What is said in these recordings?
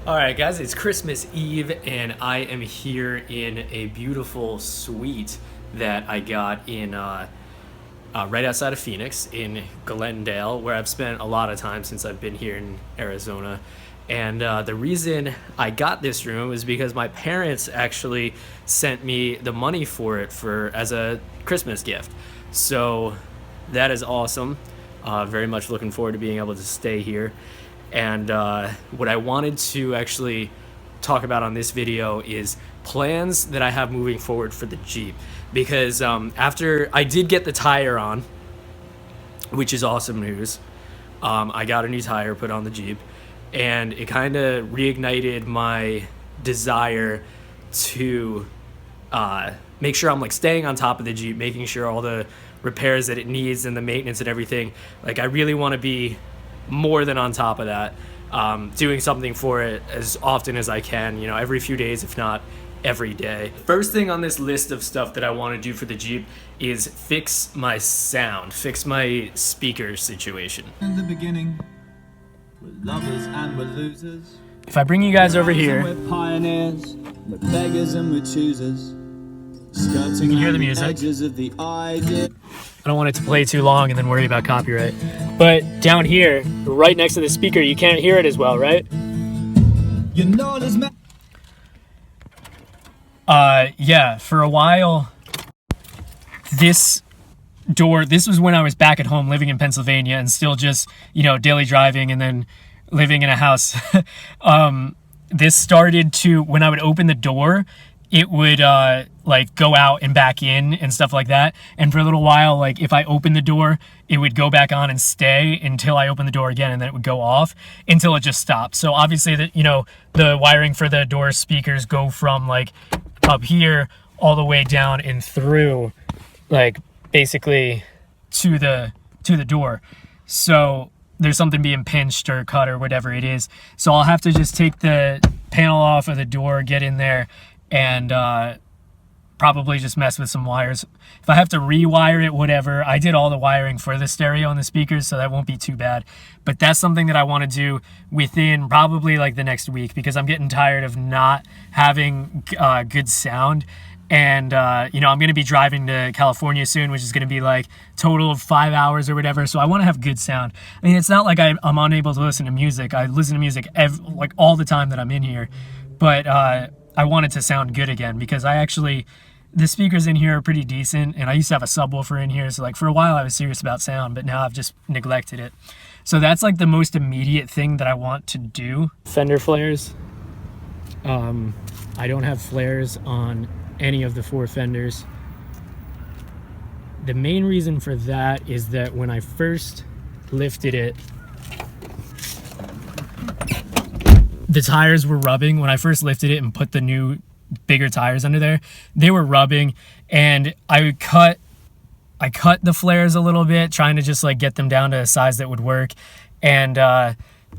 All right, guys, it's Christmas Eve, and I am here in a beautiful suite that I got in right outside of Phoenix in Glendale, where I've spent a lot of time since I've been here in Arizona. And the reason I got this room is because my parents actually sent me the money for it as a Christmas gift. So that is awesome. Very much looking forward to being able to stay here. And what I wanted to actually talk about on this video is plans that I have moving forward for the Jeep. Because after I did get the tire on, which is awesome news, I got a new tire put on the Jeep, and it kind of reignited my desire to make sure I'm like staying on top of the Jeep, making sure all the repairs that it needs and the maintenance and everything. Like, I really want to be more than on top of that, doing something for it as often as I can, every few days, if not every day. First thing on this list of stuff that I want to do for the Jeep is fix my sound, fix my speaker situation. In the beginning, we're lovers and we're losers. If I bring you guys over here, we're pioneers, we're beggars and we're choosers. Skirting you can hear the on music. Edges of the idea. I don't want it to play too long and then worry about copyright. But down here, right next to the speaker, you can't hear it as well, right? You're not as yeah, for a while, this was when I was back at home living in Pennsylvania and still just, daily driving and then living in a house. This started to, when I would open the door, it would like go out and back in and stuff like that. And for a little while, like if I opened the door, it would go back on and stay until I opened the door again, and then it would go off until it just stopped. So obviously the wiring for the door speakers go from like up here all the way down and through, like basically to the door. So there's something being pinched or cut or whatever it is. So I'll have to just take the panel off of the door, get in there, and probably just mess with some wires. If I have to rewire it, whatever. I did all the wiring for the stereo and the speakers, so that won't be too bad. But that's something that I want to do within probably like the next week, because I'm getting tired of not having good sound. And, I'm going to be driving to California soon, which is going to be like total of 5 hours or whatever. So I want to have good sound. I mean, it's not like I'm unable to listen to music. I listen to music like all the time that I'm in here. But I want it to sound good again, because the speakers in here are pretty decent, and I used to have a subwoofer in here, so like for a while I was serious about sound, but now I've just neglected it. So that's like the most immediate thing that I want to do. Fender flares. I don't have flares on any of the 4 fenders. The main reason for that is that when I first lifted it, the tires were rubbing. When I first lifted it and put the new bigger tires under there, they were rubbing, and I cut the flares a little bit, trying to just like get them down to a size that would work. And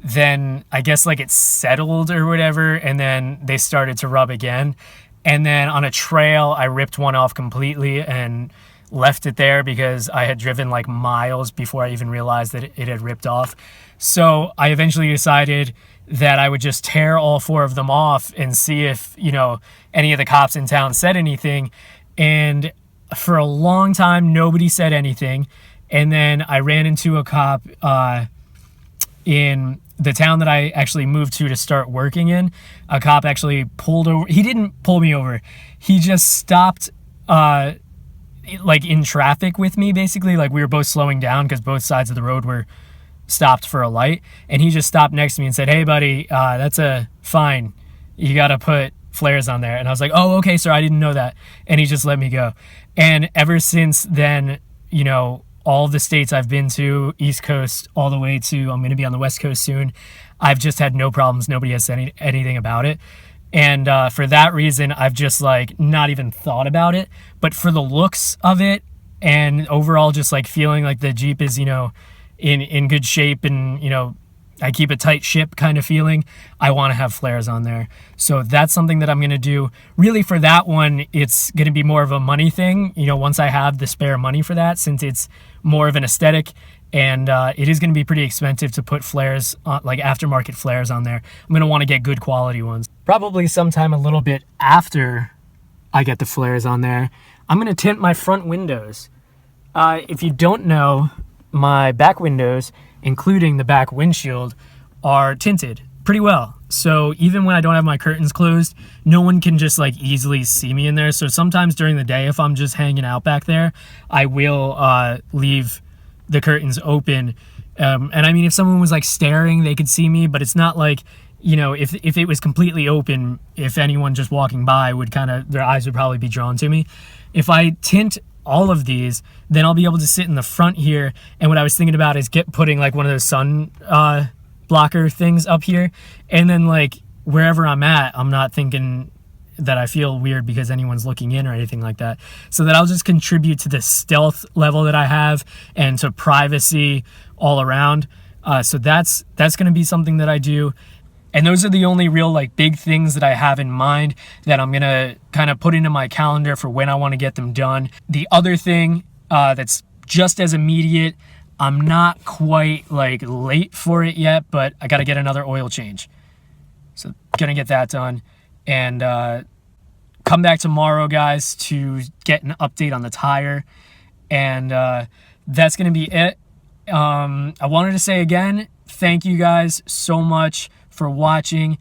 then I guess like it settled or whatever, and then they started to rub again. And then on a trail, I ripped one off completely and left it there because I had driven like miles before I even realized that it had ripped off. So I eventually decided that I would just tear all 4 of them off and see if, any of the cops in town said anything. And for a long time, nobody said anything. And then I ran into a cop in the town that I actually moved to start working in. A cop actually pulled over. He didn't pull me over. He just stopped like in traffic with me, basically. Like we were both slowing down because both sides of the road were stopped for a light, and he just stopped next to me and said, "Hey buddy, that's a fine. You got to put flares on there." And I was like, "Oh, okay, sir, I didn't know that." And he just let me go. And ever since then, all the states I've been to, East Coast all the way to, I'm going to be on the West Coast soon, I've just had no problems. Nobody has said anything about it. And for that reason, I've just like not even thought about it. But for the looks of it, and overall just like feeling like the Jeep is, in good shape, and I keep a tight ship kind of feeling, I want to have flares on there. So that's something that I'm going to do. Really, for that one, it's going to be more of a money thing, once I have the spare money for that, since it's more of an aesthetic and it is going to be pretty expensive to put flares on, like aftermarket flares on there. I'm going to want to get good quality ones. Probably sometime a little bit after I get the flares on there, I'm going to tint my front windows. If you don't know, my back windows, including the back windshield, are tinted pretty well. So even when I don't have my curtains closed, no one can just like easily see me in there. So sometimes during the day, if I'm just hanging out back there, I will leave the curtains open. And I mean, if someone was like staring, they could see me, but it's not like, you know, if it was completely open, if anyone just walking by would their eyes would probably be drawn to me. If I tint all of these, then I'll be able to sit in the front here. And what I was thinking about is putting like one of those sun blocker things up here, and then like wherever I'm at, I'm not thinking that I feel weird because anyone's looking in or anything like that. So that I'll just contribute to the stealth level that I have and to privacy all around. So that's going to be something that I do. And those are the only real like big things that I have in mind that I'm going to kind of put into my calendar for when I want to get them done. The other thing that's just as immediate, I'm not quite like late for it yet, but I got to get another oil change. So gonna get that done, and come back tomorrow, guys, to get an update on the tire. And that's gonna be it. I wanted to say again, thank you guys so much for watching.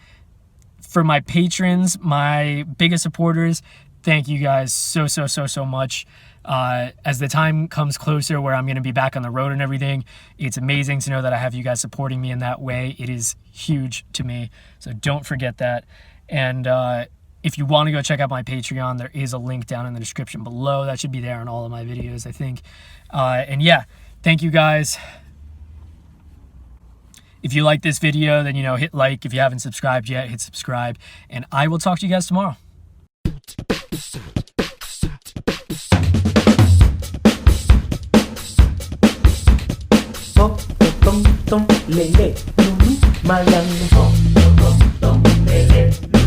For my patrons, my biggest supporters, thank you guys so much. As the time comes closer where I'm going to be back on the road and everything, it's amazing to know that I have you guys supporting me in that way. It is huge to me, so don't forget that. And if you want to go check out my Patreon, there is a link down in the description below. That should be there on all of my videos, I think. And yeah, thank you guys. If you like this video, then, you know, hit like. If you haven't subscribed yet, hit subscribe, and I will talk to you guys tomorrow. Tong tong lele, malang tong tong lele.